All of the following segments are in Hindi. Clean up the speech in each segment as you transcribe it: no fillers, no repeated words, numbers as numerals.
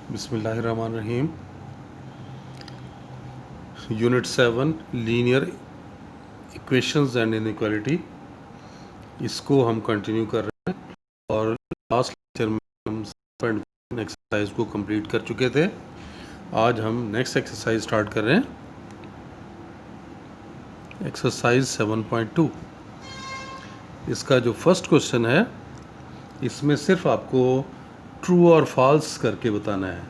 बिस्मिल्लाहिर्रहमानिर्रहीम। Unit 7 linear equations and inequality, इसको हम कंटिन्यू कर रहे हैं और लास्ट लेक्चर में हम 7.1 एक्सरसाइज को कंप्लीट कर चुके थे। आज हम नेक्स्ट एक्सरसाइज स्टार्ट कर रहे हैं, एक्सरसाइज 7.2। इसका जो फर्स्ट क्वेश्चन है, इसमें सिर्फ आपको ट्रू और फॉल्स करके बताना है।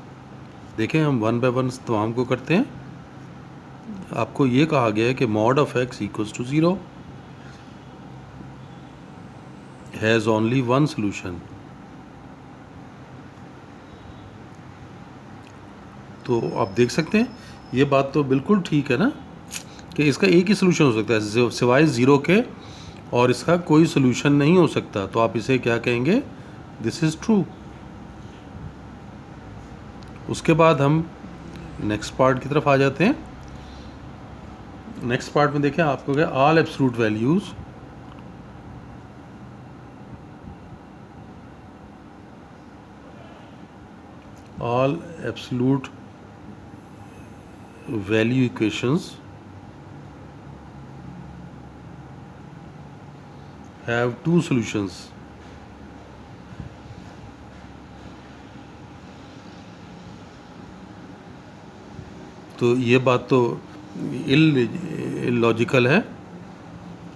देखें, हम वन बाय वन तमाम को करते हैं। आपको ये कहा गया है कि mod of x equals to 0 has only one solution. तो आप देख सकते हैं, ये बात तो बिल्कुल ठीक है ना, कि इसका एक ही सोल्यूशन हो सकता है सिवाय 0 के, और इसका कोई सोल्यूशन नहीं हो सकता। तो आप इसे क्या कहेंगे? This is true. उसके बाद हम नेक्स्ट पार्ट की तरफ आ जाते हैं। नेक्स्ट पार्ट में देखें, आपको क्या, all absolute values all absolute value equations have two solutions. तो ये बात तो इलॉजिकल है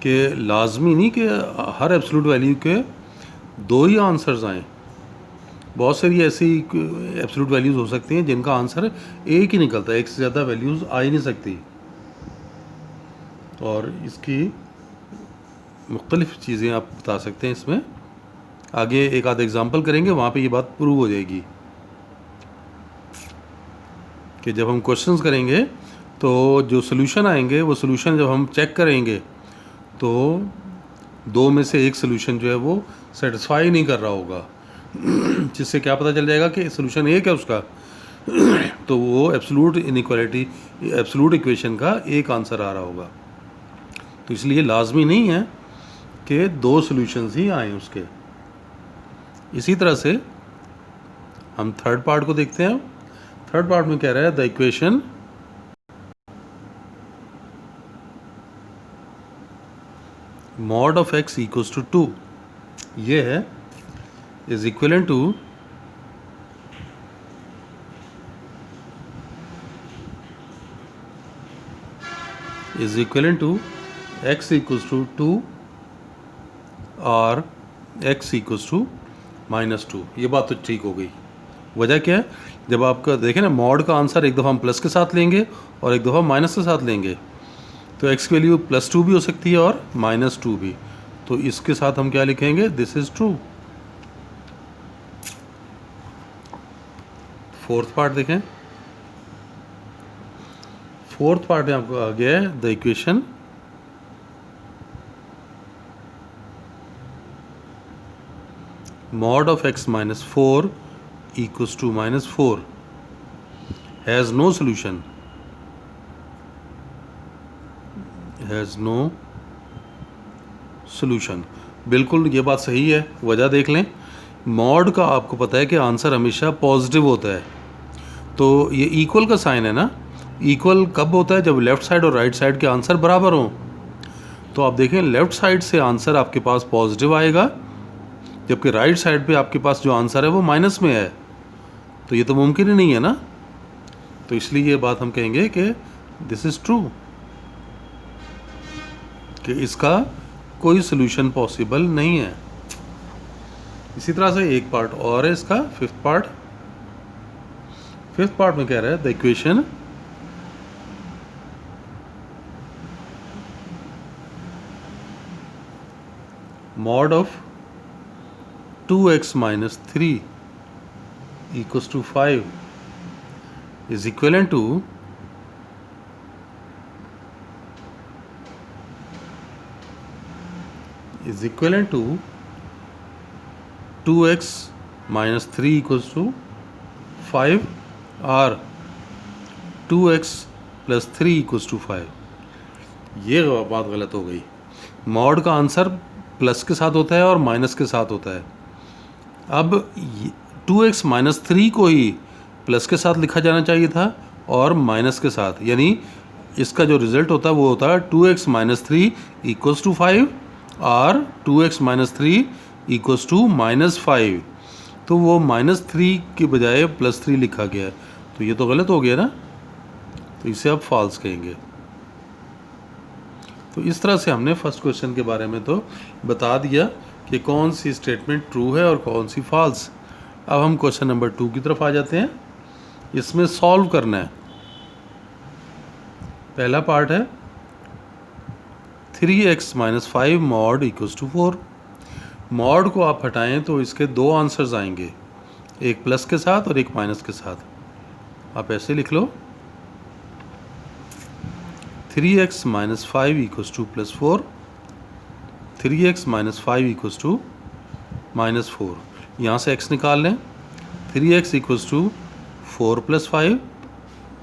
कि लाजमी नहीं कि हर एब्सोल्यूट वैल्यू के दो ही आंसर्स आएँ। बहुत सारी ऐसी एब्सोल्यूट वैल्यूज़ हो सकती हैं जिनका आंसर एक ही निकलता है, एक से ज़्यादा वैल्यूज़ आ ही नहीं सकती। और इसकी मुख्तलिफ़ चीज़ें आप बता सकते हैं। इसमें आगे एक आध एग्जांपल करेंगे, वहाँ पे ये बात प्रूव हो जाएगी कि जब हम क्वेश्चंस करेंगे तो जो सोल्यूशन आएंगे, वो सोल्यूशन जब हम चेक करेंगे तो दो में से एक सोल्यूशन जो है वो सेटिस्फाई नहीं कर रहा होगा, जिससे क्या पता चल जाएगा कि सोल्यूशन एक है उसका, तो वो एब्सोल्यूट इनइक्वालिटी, एब्सोल्यूट इक्वेशन का एक आंसर आ रहा होगा। तो इसलिए लाजमी नहीं है कि दो सॉल्यूशंस ही आए उसके। इसी तरह से हम थर्ड पार्ट को देखते हैं। थर्ड पार्ट में कह रहा है the equation mod of x equals to 2, ये है, is equivalent to x equals to 2 और एक्स इक्वल्स टू -2। ये बात तो ठीक हो गई। वजह क्या है? जब आपका देखें ना, मॉड का आंसर एक दफ़ा हम प्लस के साथ लेंगे और एक दफ़ा माइनस के साथ लेंगे, तो एक्स की वैल्यू +2 भी हो सकती है और -2 भी। तो इसके साथ हम क्या लिखेंगे? This is true. Fourth part देखें। फोर्थ पार्ट में आपको आ गया है the equation mod of x -4 equals to -4 has no solution, has no solution. बिल्कुल ये बात सही है। वजह देख लें, मॉड का आपको पता है कि आंसर हमेशा पॉजिटिव होता है। तो ये इक्वल का साइन है ना, इक्वल कब होता है? जब लेफ़्ट साइड और राइट साइड के आंसर बराबर हों। तो आप देखें, लेफ़्ट साइड से आंसर आपके पास पॉजिटिव आएगा, जबकि राइट साइड पे आपके पास जो आंसर है वो माइनस में है। तो ये तो मुमकिन ही नहीं है ना। तो इसलिए ये बात हम कहेंगे कि दिस इज़ ट्रू, कि इसका कोई सोल्यूशन पॉसिबल नहीं है। इसी तरह से एक पार्ट और है इसका, फिफ्थ पार्ट। फिफ्थ पार्ट में कह रहा है the equation mod of 2x - 3 equals to 5 is equivalent to is equivalent to 2x - 3 equals to 5 और 2x + 3 equals to 5। ये बात गलत हो गई। मॉड का आंसर प्लस के साथ होता है और माइनस के साथ होता है। अब 2x - 3 को ही प्लस के साथ लिखा जाना चाहिए था और माइनस के साथ, यानी इसका जो रिज़ल्ट होता है वो होता है 2x माइनस 3 इक्वल्स टू 5 और 2x minus 3 equals to minus 5। तो वो -3 के बजाय +3 लिखा गया है, तो ये तो गलत हो गया ना, तो इसे आप फॉल्स कहेंगे। तो इस तरह से हमने फर्स्ट क्वेश्चन के बारे में तो बता दिया कि कौन सी स्टेटमेंट ट्रू है और कौन सी फॉल्स। अब हम क्वेश्चन नंबर 2 की तरफ आ जाते हैं। इसमें सॉल्व करना है। पहला पार्ट है 3x minus 5 mod equals to 4। मॉड को आप हटाएं तो इसके दो आंसर्स आएंगे, एक प्लस के साथ और एक माइनस के साथ। आप ऐसे लिख लो 3x minus 5 equals to plus 4, 3x minus 5 equals to minus 4। यहाँ से x निकाल लें, 3x इक्वल्स टू 4 प्लस 5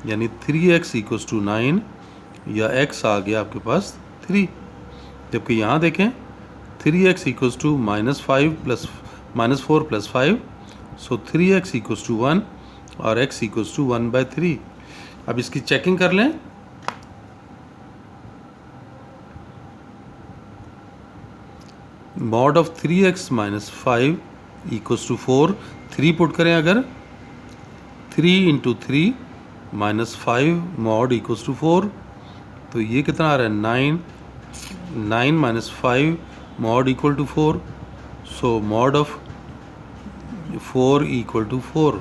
यानी 3x इक्वल्स टू 9, या x आ गया आपके पास 3। जबकि यहाँ देखें 3x equals to minus 4 plus 5, so 3x equals to 1 और x इक्वल्स टू 1/3। अब इसकी चेकिंग कर लें। Mod of 3x minus 5 equals to 4, 3 put करें अगर, 3 into 3 minus 5 mod equals to 4, तो ये कितना आ रहा है 9 minus 5 mod equal to 4, so mod of 4 equal to 4,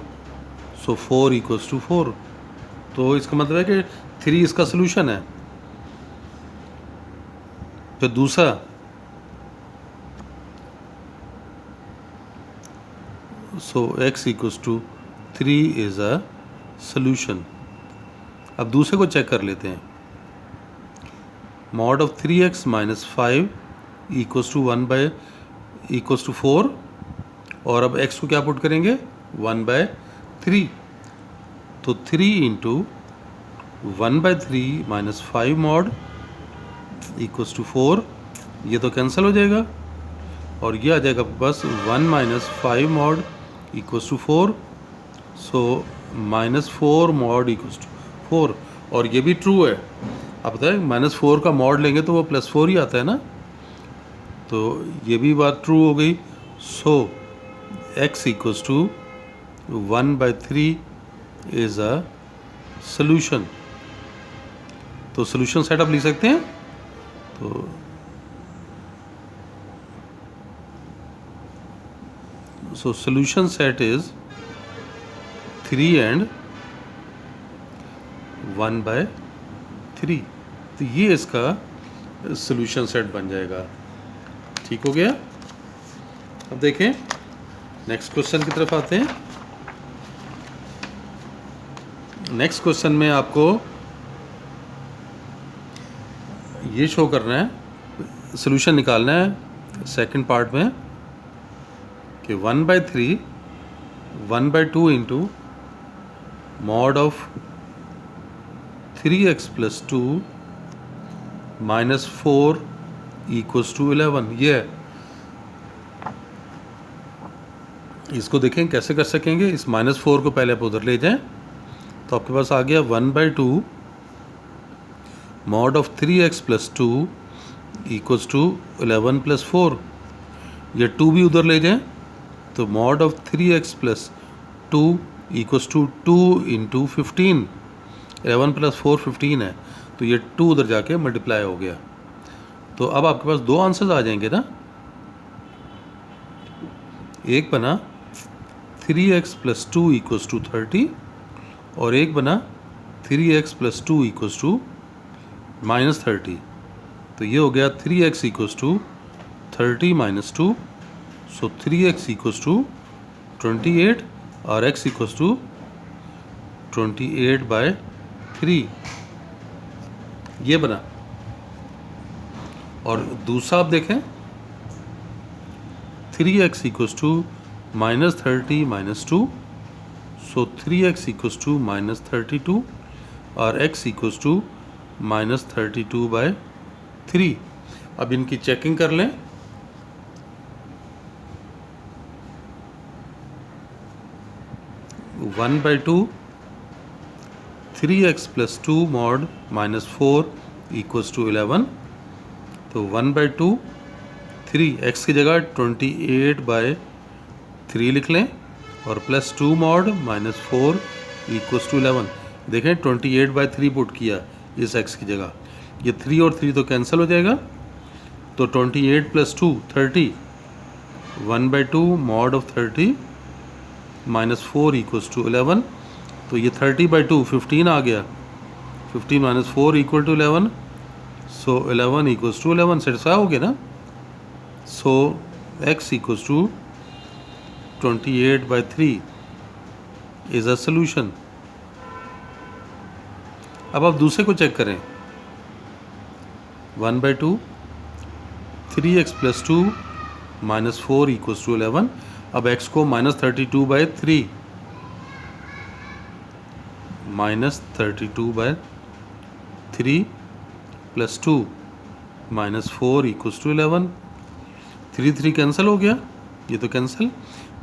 so 4 equals to 4। तो इसका मतलब है कि 3 इसका सोल्यूशन है। फिर दूसरा so x equals to 3 is a solution. अब दूसरे को चेक कर लेते हैं। Mod of 3x minus 5 equals to 4, और अब x को क्या पुट करेंगे 1/3, तो 3 into 1/3 minus 5 mod equals to 4, ये तो कैंसिल हो जाएगा और ये आ जाएगा आपके पास 1 minus 5 mod equals to 4, so minus 4 mod equals to 4। और ये भी ट्रू है। आप बताएं -4 का मॉड लेंगे तो वो +4 ही आता है ना, तो ये भी बात ट्रू हो गई। So x equals to 1/3 is a solution. तो सोल्यूशन सेट आप लिख सकते हैं। तो so solution set is 3 and 1/3। तो ये इसका solution set बन जाएगा। ठीक हो गया। अब देखें नेक्स्ट क्वेश्चन की तरफ आते हैं। नेक्स्ट क्वेश्चन में आपको ये शो करना है, सॉल्यूशन निकालना है सेकंड पार्ट में कि 1/3 1/2 into mod of 3x plus 2 minus 4 equals to 11। ये है। इसको देखें कैसे कर सकेंगे। इस -4 को पहले आप उधर ले जाएं तो आपके पास आ गया 1/2 mod of 3x plus 2 equals to 11 plus 4। ये 2 भी उधर ले जाएं तो mod of 3x plus 2 equals to 2 into 15। 11 plus 4 15 है, तो ये 2 उधर जाके मल्टीप्लाई हो गया। तो अब आपके पास दो आंसर्स आ जाएंगे ना। एक बना 3x प्लस 2 इक्वल्स टू 30 और एक बना 3x प्लस 2 इक्वल्स टू -30। तो ये हो गया 3x equals to 30 minus 2, so 3x equals to 28 और x इक्वल्स टू 28/3। ये बना। और दूसरा आप देखें 3x equals to -30 minus 2, so 3x equals to -32 और x इक्वल्स टू -32/3। अब इनकी चेकिंग कर लें। 1/2 3x plus 2 mod minus 4 equals to 11। तो 1/2 3x की जगह 28/3 लिख लें और plus 2 mod minus 4 equals to 11। देखें 28/3 पुट किया इस x की जगह, ये 3 और 3 तो कैंसिल हो जाएगा, तो 28 plus 2 30, 1/2 mod of 30 minus 4 equals to 11। तो ये 30/2 15 आ गया, 15 minus 4 equal to 11, so 11 equals to 11 satisfy हो गया ना। So x equals to 28/3 is a solution. अब आप दूसरे को चेक करें, 1/2 3x plus 2 minus 4 equals to 11। अब x को -32/3 -32/3 plus 2 minus 4 equals to 11। 3 cancel हो गया, ये तो कैंसिल,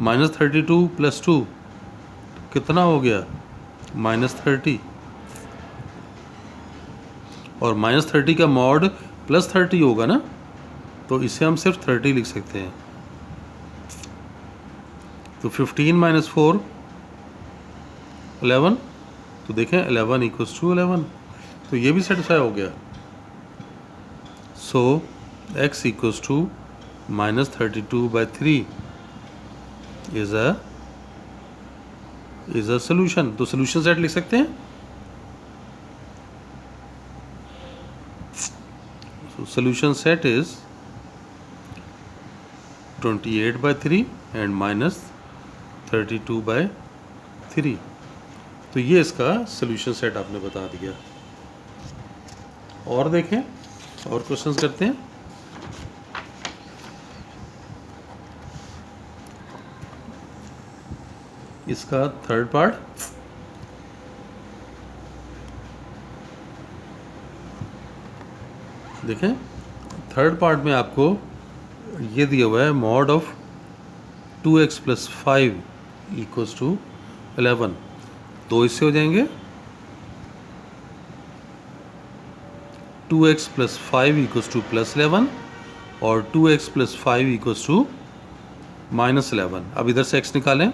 -32 प्लस 2 कितना हो गया -30, और -30 का मॉड +30 होगा ना, तो इसे हम सिर्फ 30 लिख सकते हैं। तो 15 माइनस 4 11, तो देखें 11 इक्वल्स टू 11, तो ये भी सेटिस्फाई हो गया। So x equals to -32/3 is a solution. तो सोल्यूशन सेट लिख सकते हैं। So solution set is 28/3 and -32/3। तो ये इसका सोल्यूशन सेट आपने बता दिया। और देखें, और क्वेश्चंस करते हैं। इसका थर्ड पार्ट, देखें थर्ड पार्ट में आपको ये दिया हुआ है, mod of 2x plus 5 equals to 11। तो इससे हो जाएंगे 2x plus 5 equals to plus 11 और 2x plus 5 equals to minus 11। अब इधर से x निकालें,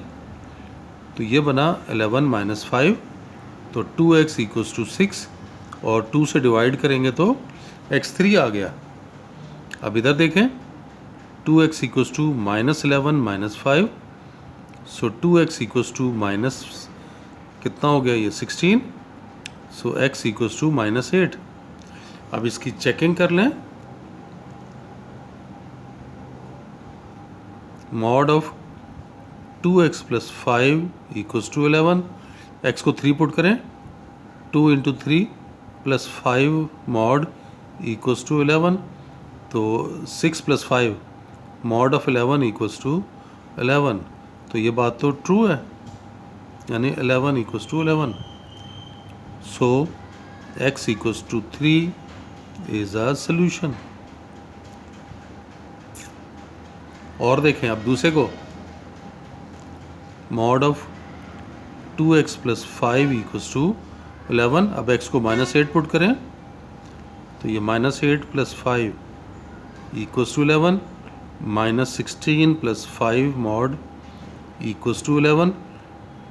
तो ये बना 11 माइनस 5, तो 2x इक्वल्स टू 6 और 2 से डिवाइड करेंगे तो x3 आ गया। अब इधर देखें, 2x equals to -11 minus 5, so 2x equals to minus कितना हो गया ये 16, सो x इक्वल्स टू -8। अब इसकी चेकिंग कर लें, mod of 2x plus 5 equals to 11, x को 3 पुट करें, 2 into 3 plus 5 mod equals to 11, तो 6 plus 5 mod of 11 equals to 11। तो ये बात तो ट्रू है, यानी 11 equals to 11। So x equals to 3 is a solution. और देखें अब दूसरे को, mod of 2x plus 5 equals to 11। अब x को -8 पुट करें, तो ये -8 plus 5 equals to 11, -16 plus 5 mod equals to 11,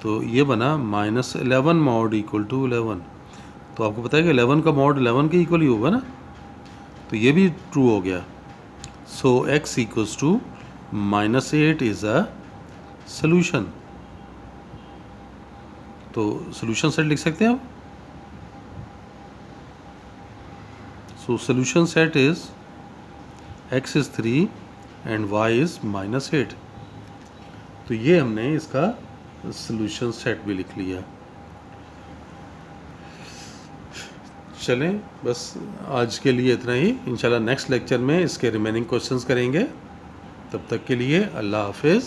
तो ये बना -11 मॉड इक्वल टू 11। तो आपको पता है कि 11 का मॉड 11 के इक्वल ही होगा ना, तो ये भी ट्रू हो गया। So x equals to -8 is a solution. तो सोल्यूशन सेट लिख सकते हैं आप। So solution set is x is 3 and y is -8। तो ये हमने इसका solution set भी लिख लिया। चलें, बस आज के लिए इतना ही। इंशाल्लाह नेक्स्ट लेक्चर में इसके रिमेनिंग क्वेश्चंस करेंगे। तब तक के लिए अल्लाह हाफिज़।